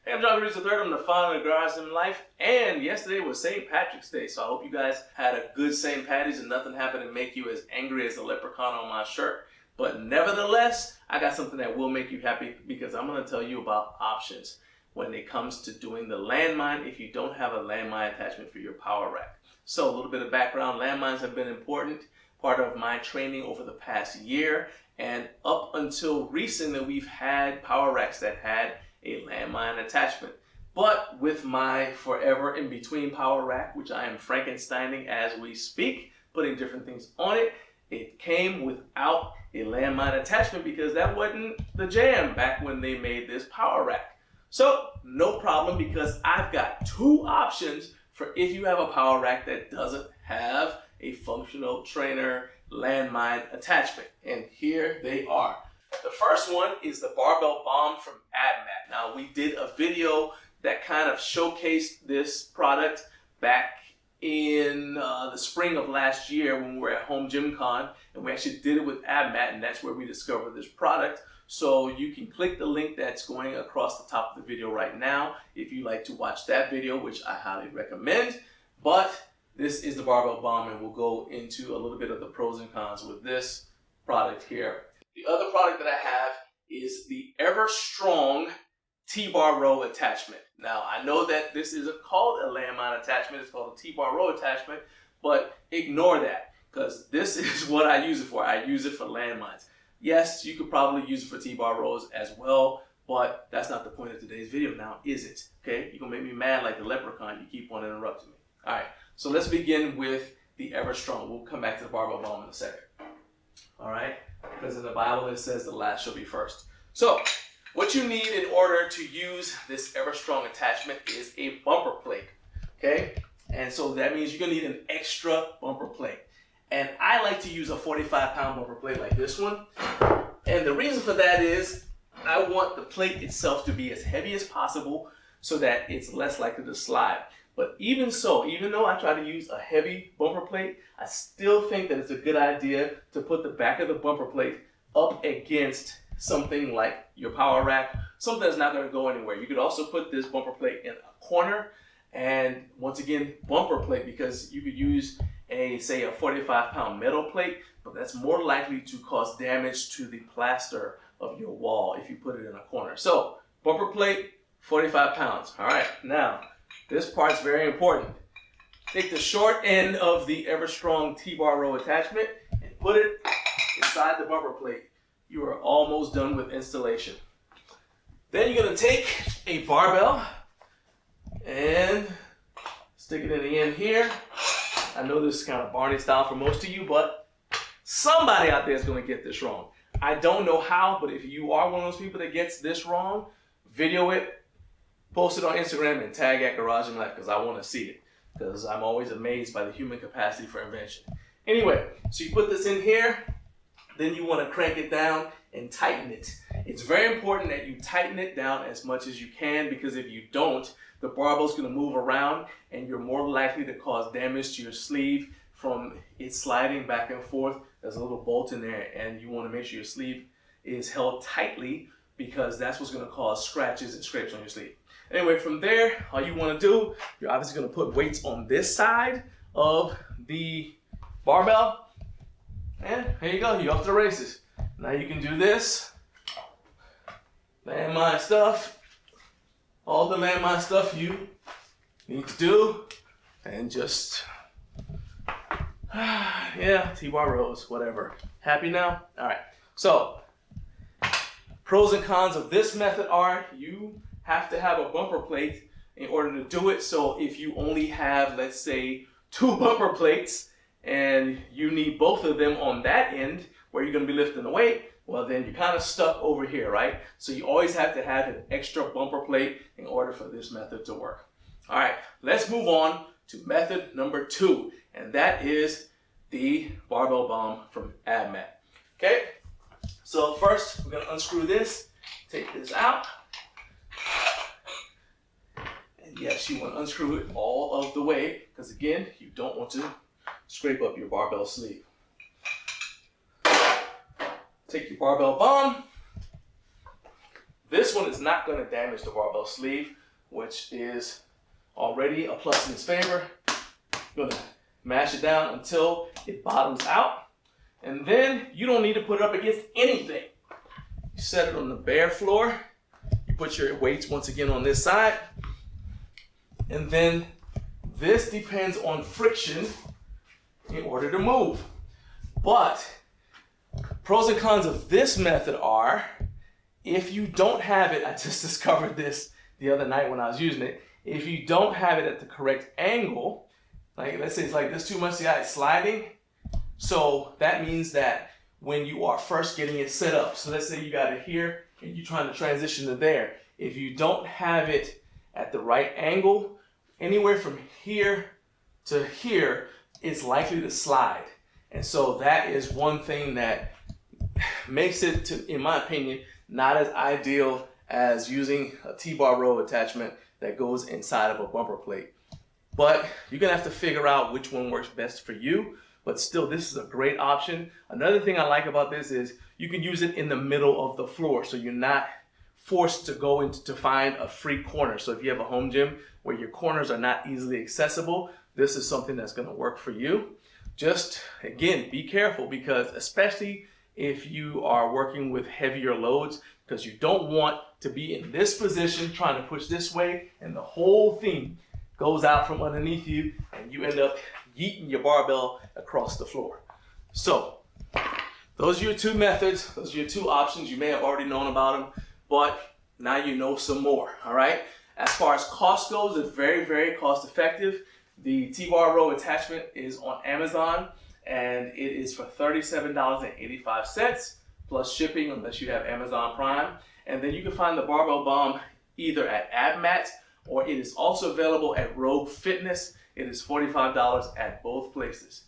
Hey, I'm John Reese III. I'm the founder of Garage in Life, and yesterday was St. Patrick's Day, so I hope you guys had a good St. Patty's and nothing happened to make you as angry as the leprechaun on my shirt. But nevertheless, I got something that will make you happy because I'm going to tell you about options when it comes to doing the landmine if you don't have a landmine attachment for your power rack. So a little bit of background, landmines have been an important part of my training over the past year, and up until recently we've had power racks that had a landmine attachment. But with my forever in between power rack, which I am Frankensteining as we speak, putting different things on it, it came without a landmine attachment because that wasn't the jam back when they made this power rack. So no problem, because I've got two options for if you have a power rack that doesn't have a functional trainer landmine attachment. And here they are. The first one is the Barbell Bomb from AbMat. Now, we did a video that kind of showcased this product back in the spring of last year when we were at Home Gym Con, and we actually did it with AbMat, and that's where we discovered this product. So you can click the link that's going across the top of the video right now if you like to watch that video, which I highly recommend. But this is the Barbell Bomb, and we'll go into a little bit of the pros and cons with this product here. The other product that I have is the Everstrong T-bar row attachment. Now, I know that this isn't called a landmine attachment, it's called a T-bar row attachment, but ignore that, because this is what I use it for. I use it for landmines. Yes, you could probably use it for T-bar rows as well, but that's not the point of today's video now, is it? Okay, you're gonna make me mad like the leprechaun. You keep on interrupting me. All right, so let's begin with the Everstrong. We'll come back to the Barbell Bomb in a second. All right, because in the Bible it says the last shall be first. So what you need in order to use this Everstrong attachment is a bumper plate, okay? And so that means you're gonna need an extra bumper plate. And I like to use a 45-pound bumper plate like this one. And the reason for that is I want the plate itself to be as heavy as possible so that it's less likely to slide. But even so, even though I try to use a heavy bumper plate, I still think that it's a good idea to put the back of the bumper plate up against something like your power rack, something that's not going to go anywhere. You could also put this bumper plate in a corner, and once again, bumper plate, because you could use say a 45-pound metal plate, but that's more likely to cause damage to the plaster of your wall if you put it in a corner. So bumper plate, 45 pounds. All right, now this part's very important. Take the short end of the Everstrong T-bar row attachment and put it inside the bumper plate. You are almost done with installation. Then you're gonna take a barbell and stick it in the end here. I know this is kind of Barney style for most of you, but somebody out there is gonna get this wrong. I don't know how, but if you are one of those people that gets this wrong, video it, post it on Instagram, and tag at Garage in Life, because I want to see it, because I'm always amazed by the human capacity for invention. Anyway, so you put this in here, then you want to crank it down and tighten it. It's very important that you tighten it down as much as you can, because if you don't, the barbell's going to move around and you're more likely to cause damage to your sleeve from it sliding back and forth. There's a little bolt in there, and you want to make sure your sleeve is held tightly, because that's what's going to cause scratches and scrapes on your sleeve. Anyway, from there, all you want to do, you're obviously going to put weights on this side of the barbell, and here you go, you're off to the races. Now you can do this, landmine stuff, all the landmine stuff you need to do, and just, yeah, T-bar rows, whatever. Happy now? All right, so pros and cons of this method are you have to have a bumper plate in order to do it. So if you only have, let's say, 2 bumper plates and you need both of them on that end where you're going to be lifting the weight, well, then you're kind of stuck over here, right? So you always have to have an extra bumper plate in order for this method to work. All right, let's move on to method number 2, and that is the Barbell Bomb from AbMat. Okay, so first we're going to unscrew this, take this out. And yes, you want to unscrew it all of the way, because again, you don't want to scrape up your barbell sleeve. Take your Barbell Bomb, This one is not going to damage the barbell sleeve, which is already a plus in its favor. You're going to mash it down until it bottoms out. And then you don't need to put it up against anything. You set it on the bare floor. You put your weights once again on this side. And then this depends on friction in order to move. But pros and cons of this method are, if you don't have it, I just discovered this the other night when I was using it, if you don't have it at the correct angle, like let's say it's like this too much, see how it's sliding? So that means that when you are first getting it set up, so let's say you got it here and you're trying to transition to there, if you don't have it at the right angle, anywhere from here to here, it's likely to slide. And so that is one thing that makes it, in my opinion, not as ideal as using a T-bar row attachment that goes inside of a bumper plate. But you're gonna have to figure out which one works best for you. But still, this is a great option. Another thing I like about this is you can use it in the middle of the floor, so you're not forced to go into to find a free corner. So if you have a home gym where your corners are not easily accessible, this is something that's gonna work for you. Just, again, be careful, because especially if you are working with heavier loads, because you don't want to be in this position trying to push this way and the whole thing goes out from underneath you and you end up yeeting your barbell across the floor. So those are your two methods. Those are your two options. You may have already known about them, but now you know some more, all right? As far as cost goes, it's very, very cost effective. The T-bar row attachment is on Amazon, and it is for $37.85 plus shipping unless you have Amazon Prime. And then you can find the Barbell Bomb either at AbMat, or it is also available at Rogue Fitness. It is $45 at both places.